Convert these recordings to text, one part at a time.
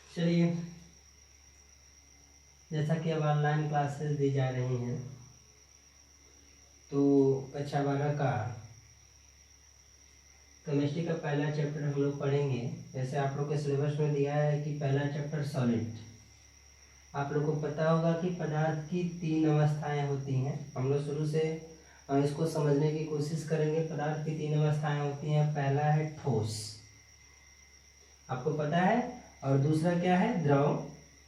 चलिए, जैसा कि अब ऑनलाइन क्लासेस दी जा रही हैं तो कक्षा 12 का केमिस्ट्री का पहला चैप्टर हम लोग पढ़ेंगे। जैसे आप लोग के सिलेबस में दिया है कि पहला चैप्टर सॉलिड। आप लोग को पता होगा कि पदार्थ की 3 अवस्थाएं होती हैं। हम लोग शुरू से इसको समझने की कोशिश करेंगे। पदार्थ की 3 अवस्थाएं होती हैं। पहला है ठोस, आपको पता है, और दूसरा क्या है, द्रव,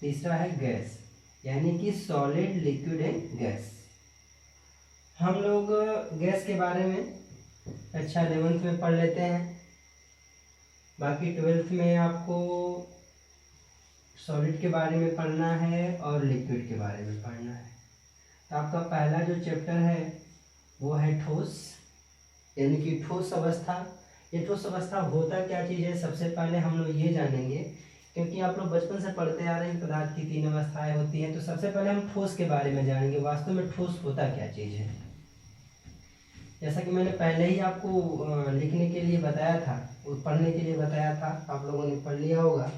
तीसरा है गैस, यानी कि सॉलिड, लिक्विड एंड गैस। हम लोग गैस के बारे में कक्षा 11th में पढ़ लेते हैं। बाकी 12th में आपको सॉलिड के बारे में पढ़ना है और लिक्विड के बारे में पढ़ना है। तो आपका पहला जो चैप्टर है वो है ठोस, यानी कि ठोस अवस्था। ये ठोस अवस्था होता क्या चीज़ है, सबसे पहले हम लोग ये जानेंगे, क्योंकि आप लोग बचपन से पढ़ते आ रहे हैं पदार्थ की 3 अवस्थाएं होती हैं। तो सबसे पहले हम ठोस के बारे में जानेंगे, वास्तव में ठोस होता क्या चीज़ है। जैसा कि मैंने पहले ही आपको लिखने के लिए बताया था, पढ़ने के लिए बताया था, आप लोगों ने पढ़ लिया होगा।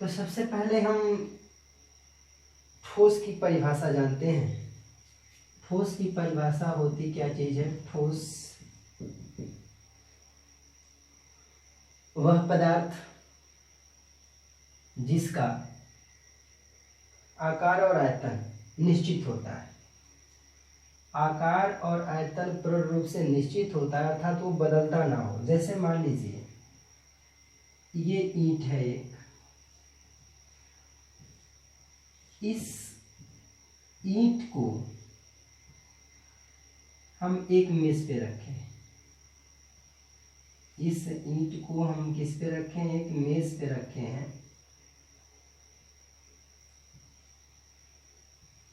तो सबसे पहले हम ठोस की परिभाषा जानते हैं। ठोस की परिभाषा होती क्या चीज़ है। ठोस वह पदार्थ जिसका आकार और आयतन निश्चित होता है। आकार और आयतन पूर्ण रूप से निश्चित होता है, अर्थात वो बदलता ना हो। जैसे मान लीजिए ये ईंट है एक, इस ईंट को हम एक मेज पे रखें। इस ईंट को हम किस पे रखें, एक मेज पे रखे हैं।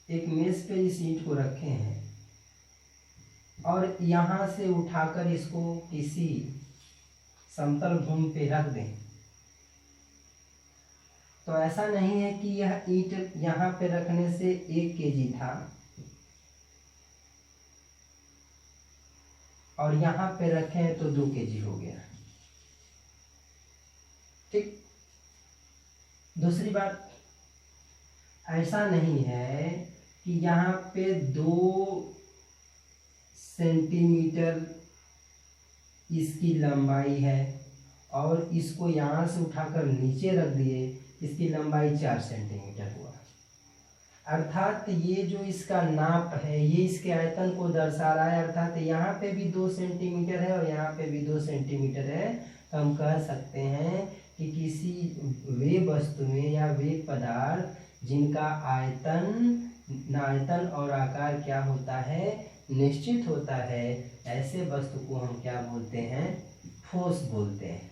एक मेज पे इस ईंट को रखे हैं और यहाँ से उठाकर इसको किसी समतल भूमि पे रख दें। तो ऐसा नहीं है कि यह ईंट यहाँ पे रखने से 1 kg था और यहाँ पे रखे हैं तो 2 kg हो गया। ठीक। दूसरी बात, ऐसा नहीं है कि यहाँ पे 2 सेंटीमीटर इसकी लंबाई है और इसको यहाँ से उठाकर नीचे रख दिए, इसकी लंबाई 4 सेंटीमीटर हुआ। अर्थात ये जो इसका नाप है ये इसके आयतन को दर्शा रहा है। अर्थात यहाँ पे भी 2 सेंटीमीटर है और यहाँ पे भी 2 सेंटीमीटर है। तो हम कह सकते हैं कि किसी वे वस्तु में या वे पदार्थ जिनका आयतन और आकार क्या होता है, निश्चित होता है, ऐसे वस्तु को हम क्या बोलते हैं, ठोस बोलते हैं।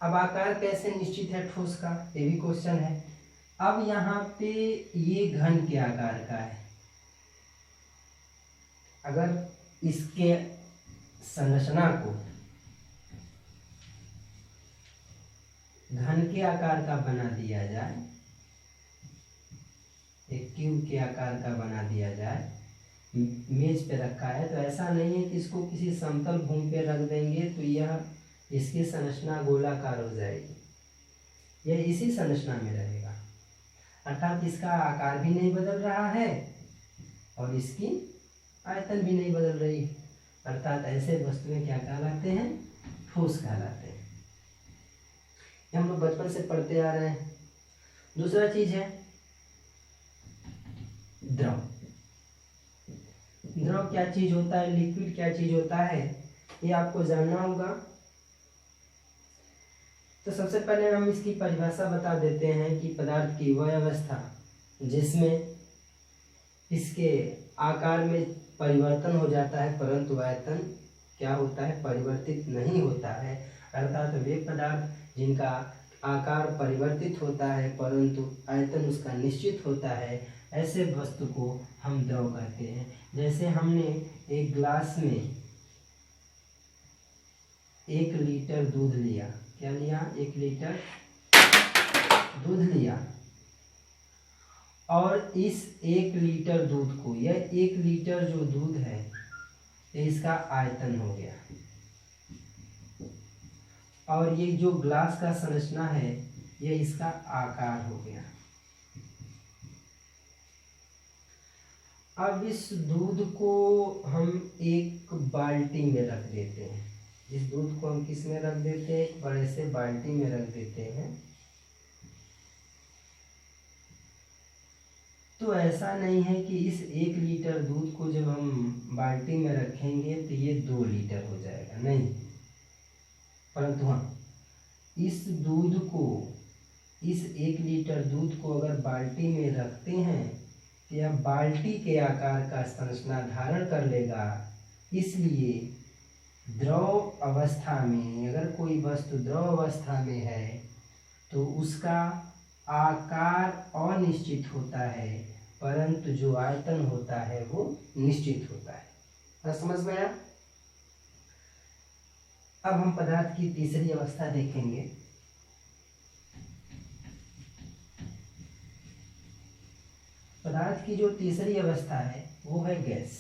अब आकार कैसे निश्चित है ठोस का, ये भी क्वेश्चन है। अब यहाँ पे ये घन के आकार का है। अगर इसके संरचना को घन के आकार का बना दिया जाए, एक क्यूब के आकार का बना दिया जाए, मेज पे रखा है, तो ऐसा नहीं है कि इसको किसी समतल भूमि पे रख देंगे तो यह इसकी संरचना गोलाकार हो जाएगी। यह इसी संरचना में रहेगा, अर्थात इसका आकार भी नहीं बदल रहा है और इसकी आयतन भी नहीं बदल रही। अर्थात ऐसे वस्तुएं क्या कहलाते हैं, ठोस कहलाते हैं। हम लोग बचपन से पढ़ते आ रहे हैं। दूसरा चीज है द्रव। द्रव क्या चीज होता है, लिक्विड क्या चीज होता है, ये आपको जानना होगा। तो सबसे पहले हम इसकी परिभाषा बता देते हैं कि पदार्थ की वह अवस्था जिसमें इसके आकार में परिवर्तन हो जाता है परंतु आयतन क्या होता है, परिवर्तित नहीं होता है। अर्थात वे पदार्थ जिनका आकार परिवर्तित होता है परंतु आयतन उसका निश्चित होता है, ऐसे वस्तु को हम द्रव कहते हैं। जैसे हमने एक ग्लास में 1 लीटर दूध लिया, क्या लिया, 1 लीटर दूध लिया, और इस 1 लीटर दूध को, यह 1 लीटर जो दूध है इसका आयतन हो गया। और ये जो ग्लास का संरचना है ये इसका आकार हो गया। अब इस दूध को हम एक बाल्टी में रख देते हैं। इस दूध को हम किस में रख देते हैं? एक बड़े से बाल्टी में रख देते हैं। तो ऐसा नहीं है कि इस 1 लीटर दूध को जब हम बाल्टी में रखेंगे तो ये 2 लीटर हो जाएगा, नहीं। परंतु हाँ, इस 1 लीटर दूध को अगर बाल्टी में रखते हैं तो यह बाल्टी के आकार का संरचना धारण कर लेगा। इसलिए द्रव अवस्था में अगर कोई वस्तु द्रव अवस्था में है तो उसका आकार अनिश्चित होता है, परंतु जो आयतन होता है वो निश्चित होता है। बात समझ में आया? अब हम पदार्थ की तीसरी अवस्था देखेंगे। पदार्थ की जो तीसरी अवस्था है वो है गैस।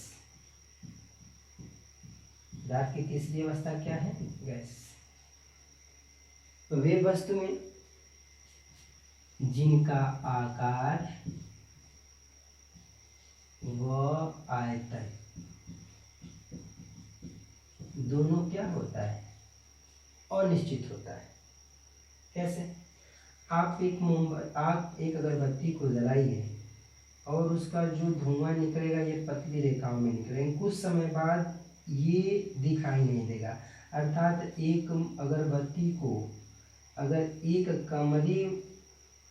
पदार्थ की तीसरी अवस्था क्या है? गैस। तो वे वस्तु में जिनका आकार व आयतन दोनों क्या होता है? अनिश्चित होता है। कैसे? आप एक अगरबत्ती को जलाइए और उसका जो धुआं निकलेगा ये पतली रेखाओं में निकलेगा, कुछ समय बाद ये दिखाई नहीं देगा। अर्थात एक अगरबत्ती को अगर एक कमरे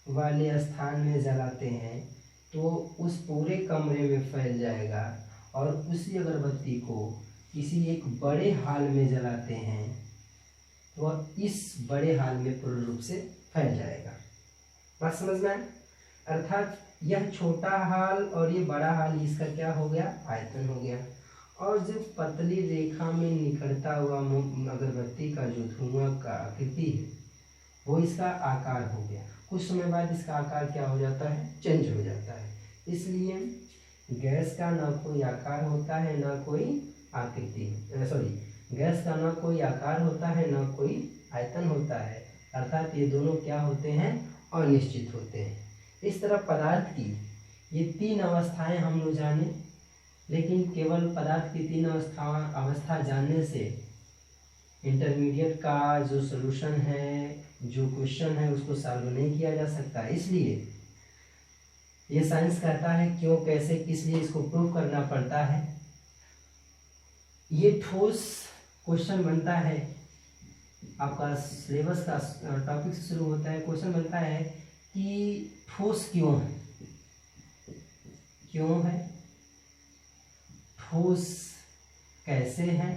वाले स्थान में जलाते हैं तो उस पूरे कमरे में फैल जाएगा, और उसी अगरबत्ती को किसी एक बड़े हॉल में जलाते हैं तो इस बड़े हॉल में पूर्ण रूप से फैल जाएगा। बात समझ में आए? अर्थात यह छोटा हॉल और ये बड़ा हॉल, इसका क्या हो गया? आयतन हो गया। और जो पतली रेखा में निकलता हुआ अगरबत्ती का जो धुआं का आकृति है वो इसका आकार हो गया। कुछ समय बाद इसका आकार क्या हो जाता है? चेंज हो जाता है। इसलिए गैस का ना कोई आकार होता है ना कोई आकृति, गैस का ना कोई आकार होता है ना कोई आयतन होता है। अर्थात ये दोनों क्या होते हैं? अनिश्चित होते हैं। इस तरह पदार्थ की ये 3 अवस्थाएं हम लोग जाने, लेकिन केवल पदार्थ की 3 अवस्था जानने से इंटरमीडिएट का जो सॉल्यूशन है, जो क्वेश्चन है, उसको सॉल्व नहीं किया जा सकता। इसलिए ये साइंस कहता है क्यों, कैसे, किस लिए इसको प्रूव करना पड़ता है। ये ठोस क्वेश्चन बनता है, आपका सिलेबस का टॉपिक से शुरू होता है। क्वेश्चन बनता है कि ठोस क्यों है, क्यों है, ठोस कैसे है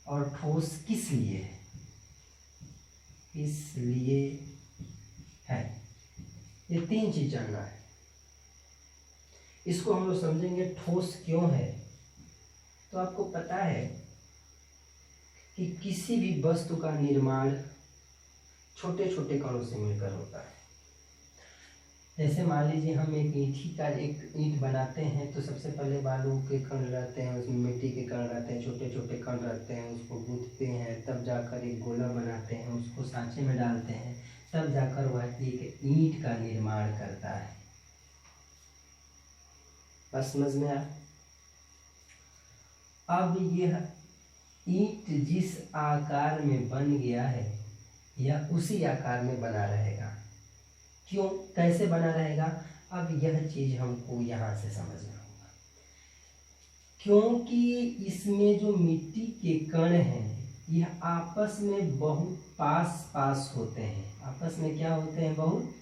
और ठोस किस लिए है, किस लिए है। ये 3 चीज जानना है। इसको हम लोग समझेंगे ठोस क्यों है। तो आपको पता है कि किसी भी वस्तु का निर्माण छोटे छोटे कणों से मिलकर होता है। जैसे मान लीजिए हम एक ईंट बनाते हैं तो सबसे पहले बालू के कण रहते हैं, उसमें मिट्टी के कण रहते हैं, छोटे छोटे कण रहते हैं, उसको गूंथते हैं, तब जाकर एक गोला बनाते हैं, उसको सांचे में डालते हैं, तब जाकर वह एक ईंट का निर्माण करता है। बस समझ में आया? अब यह ईंट जिस आकार में बन गया है यह उसी आकार में बना रहेगा। क्यों, कैसे बना रहेगा? अब यह चीज हमको यहाँ से समझना होगा। क्योंकि इसमें जो मिट्टी के कण हैं यह आपस में बहुत पास पास होते हैं। आपस में क्या होते हैं? बहुत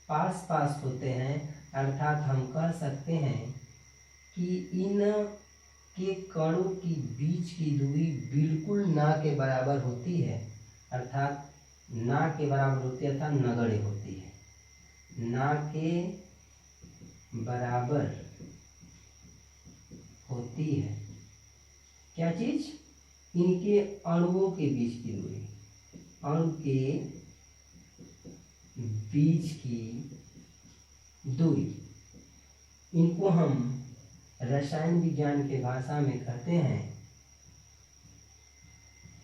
पास पास होते हैं। अर्थात हम कह सकते हैं कि इन के कणों की बीच की दूरी बिल्कुल ना के बराबर होती है। अर्थात ना के बराबर होती है, अर्थात नगण्य होती है। ना के बराबर होती है क्या चीज? इनके अणुओं के बीच की दूरी, अणु के बीच की दूरी। इनको हम रसायन विज्ञान के भाषा में कहते हैं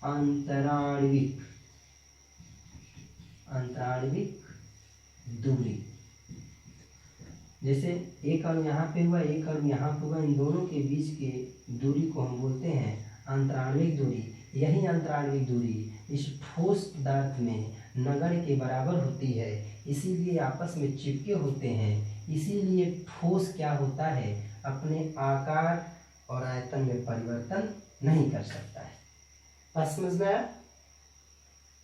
अंतराण्विक दूरी। जैसे एक अणु यहाँ पे हुआ, एक अणु यहाँ पे हुआ, इन दोनों के बीच के दूरी को हम बोलते हैं अंतराण्विक दूरी। यही अंतराण्विक दूरी इस ठोस पदार्थ में नगण्य के बराबर होती है, इसीलिए आपस में चिपके होते हैं। इसीलिए ठोस क्या होता है, अपने आकार और आयतन में परिवर्तन नहीं कर सकता है। बात समझ में आया?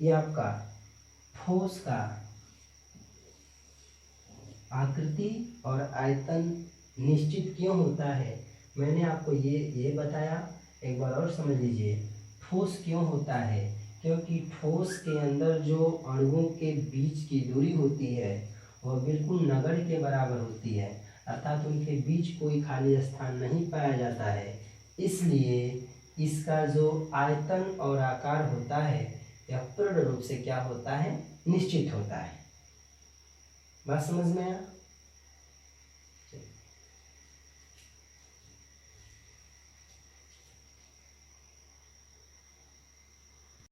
ये आपका ठोस का आकृति और आयतन निश्चित क्यों होता है, मैंने आपको ये बताया। एक बार और समझ लीजिए, ठोस क्यों होता है, क्योंकि ठोस के अंदर जो अणुओं के बीच की दूरी होती है वह बिल्कुल नगण्य के बराबर होती है, अर्थात उनके बीच कोई खाली स्थान नहीं पाया जाता है। इसलिए इसका जो आयतन और आकार होता है यह पूर्ण रूप से क्या होता है, निश्चित होता है। बात समझ में आया?